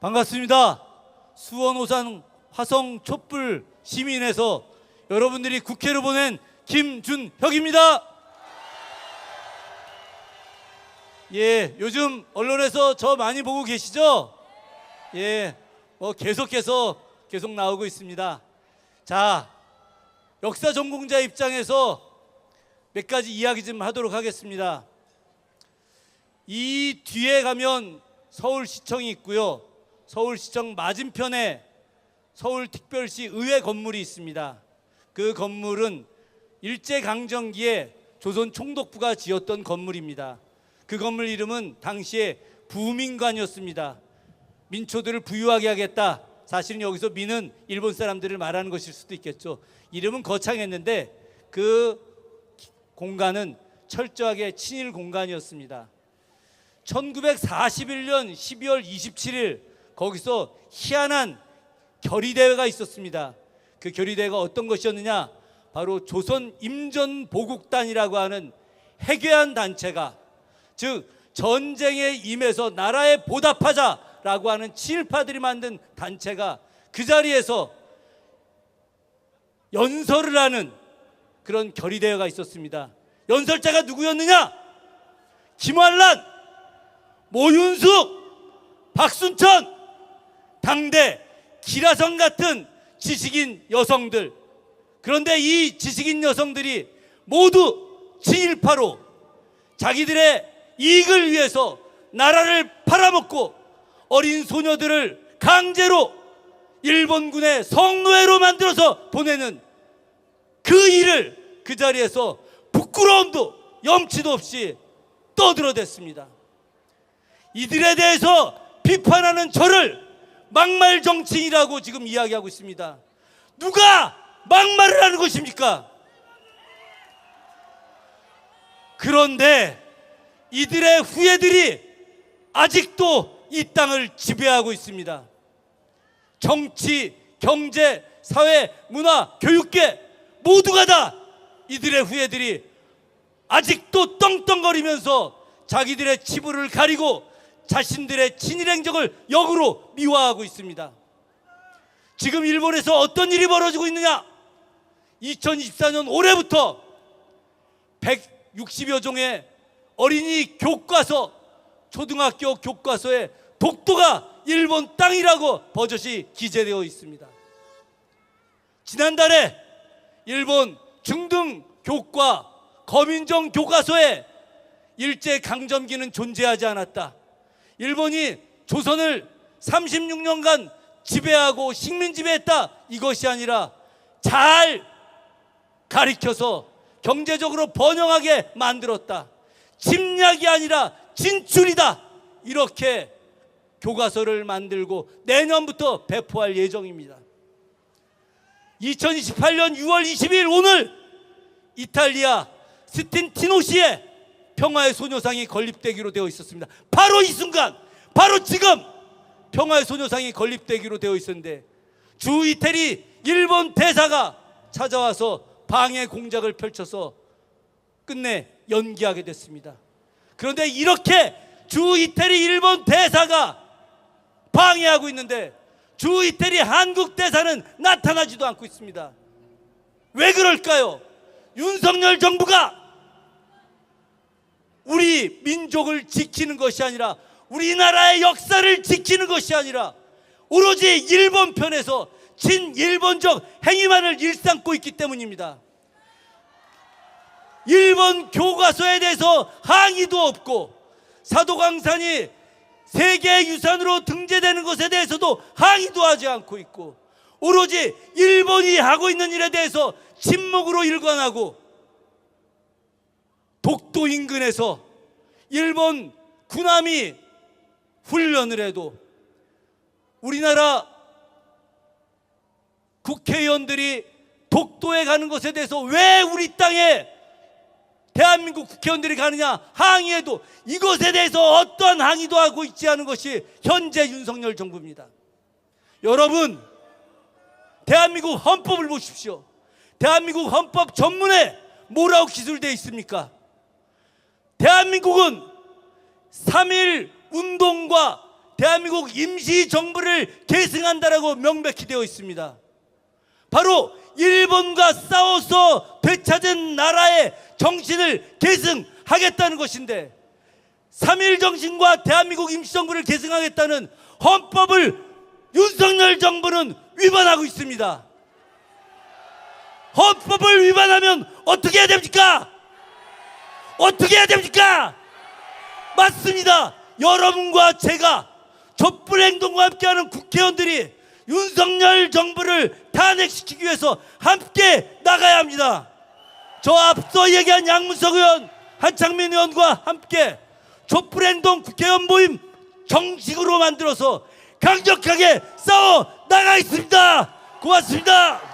반갑습니다. 수원 오산 화성 촛불 시민에서 여러분들이 국회로 보낸 김준혁입니다. 예, 요즘 언론에서 저 많이 보고 계시죠? 예, 계속해서 나오고 있습니다. 자, 역사 전공자 입장에서 몇 가지 이야기 좀 하도록 하겠습니다. 이 뒤에 가면 서울시청이 있고요. 서울시청 맞은편에 서울특별시 의회 건물이 있습니다. 그 건물은 일제강점기에 조선 총독부가 지었던 건물입니다. 그 건물 이름은 당시에 부민관이었습니다. 민초들을 부유하게 하겠다. 사실은 여기서 민은 일본 사람들을 말하는 것일 수도 있겠죠. 이름은 거창했는데 그 공간은 철저하게 친일 공간이었습니다. 1941년 12월 27일 거기서 희한한 결의대회가 있었습니다. 그 결의대회가 어떤 것이었느냐, 바로 조선임전보국단이라고 하는 해괴한 단체가, 즉 전쟁에 임해서 나라에 보답하자라고 하는 친일파들이 만든 단체가 그 자리에서 연설을 하는 그런 결의대회가 있었습니다. 연설자가 누구였느냐? 김환란, 모윤숙, 박순천, 당대 기라성 같은 지식인 여성들. 그런데 이 지식인 여성들이 모두 친일파로 자기들의 이익을 위해서 나라를 팔아먹고 어린 소녀들을 강제로 일본군의 성노예로 만들어서 보내는 그 일을 그 자리에서 부끄러움도 염치도 없이 떠들어댔습니다. 이들에 대해서 비판하는 저를 막말 정치인이라고 지금 이야기하고 있습니다. 누가 막말을 하는 것입니까? 그런데 이들의 후예들이 아직도 이 땅을 지배하고 있습니다. 정치, 경제, 사회, 문화, 교육계 모두가 다 이들의 후예들이 아직도 떵떵거리면서 자기들의 치부를 가리고 자신들의 친일 행적을 역으로 미화하고 있습니다. 지금 일본에서 어떤 일이 벌어지고 있느냐? 2024년 올해부터 160여 종의 어린이 교과서, 초등학교 교과서에 독도가 일본 땅이라고 버젓이 기재되어 있습니다. 지난달에 일본 중등 교과, 거민정 교과서에 일제강점기는 존재하지 않았다. 일본이 조선을 36년간 지배하고 식민 지배했다. 이것이 아니라 잘 가리켜서 경제적으로 번영하게 만들었다. 침략이 아니라 진출이다. 이렇게 교과서를 만들고 내년부터 배포할 예정입니다. 2028년 6월 20일 오늘 이탈리아 스틴티노시에 평화의 소녀상이 건립되기로 되어 있었습니다. 바로 이 순간, 바로 지금 평화의 소녀상이 건립되기로 되어 있었는데 주 이태리 일본 대사가 찾아와서 방해 공작을 펼쳐서 끝내 연기하게 됐습니다. 그런데 이렇게 주 이태리 일본 대사가 방해하고 있는데 주 이태리 한국 대사는 나타나지도 않고 있습니다. 왜 그럴까요? 윤석열 정부가 우리 민족을 지키는 것이 아니라, 우리나라의 역사를 지키는 것이 아니라 오로지 일본 편에서 친일본적 행위만을 일삼고 있기 때문입니다. 일본 교과서에 대해서 항의도 없고 사도광산이 세계유산으로 등재되는 것에 대해서도 항의도 하지 않고 있고 오로지 일본이 하고 있는 일에 대해서 침묵으로 일관하고, 독도 인근에서 일본 군함이 훈련을 해도 우리나라 국회의원들이 독도에 가는 것에 대해서 왜 우리 땅에 대한민국 국회의원들이 가느냐 항의해도 이것에 대해서 어떠한 항의도 하고 있지 않은 것이 현재 윤석열 정부입니다. 여러분, 대한민국 헌법을 보십시오. 대한민국 헌법 전문에 뭐라고 기술되어 있습니까? 대한민국은 3.1 운동과 대한민국 임시정부를 계승한다라고 명백히 되어 있습니다. 바로 일본과 싸워서 되찾은 나라의 정신을 계승하겠다는 것인데, 3.1 정신과 대한민국 임시정부를 계승하겠다는 헌법을 윤석열 정부는 위반하고 있습니다. 헌법을 위반하면 어떻게 해야 됩니까? 어떻게 해야 됩니까? 맞습니다. 여러분과 제가 촛불 행동과 함께하는 국회의원들이 윤석열 정부를 탄핵시키기 위해서 함께 나가야 합니다. 저 앞서 얘기한 양문석 의원, 한창민 의원과 함께 촛불 행동 국회의원 모임 정식으로 만들어서 강력하게 싸워 나가겠습니다. 고맙습니다.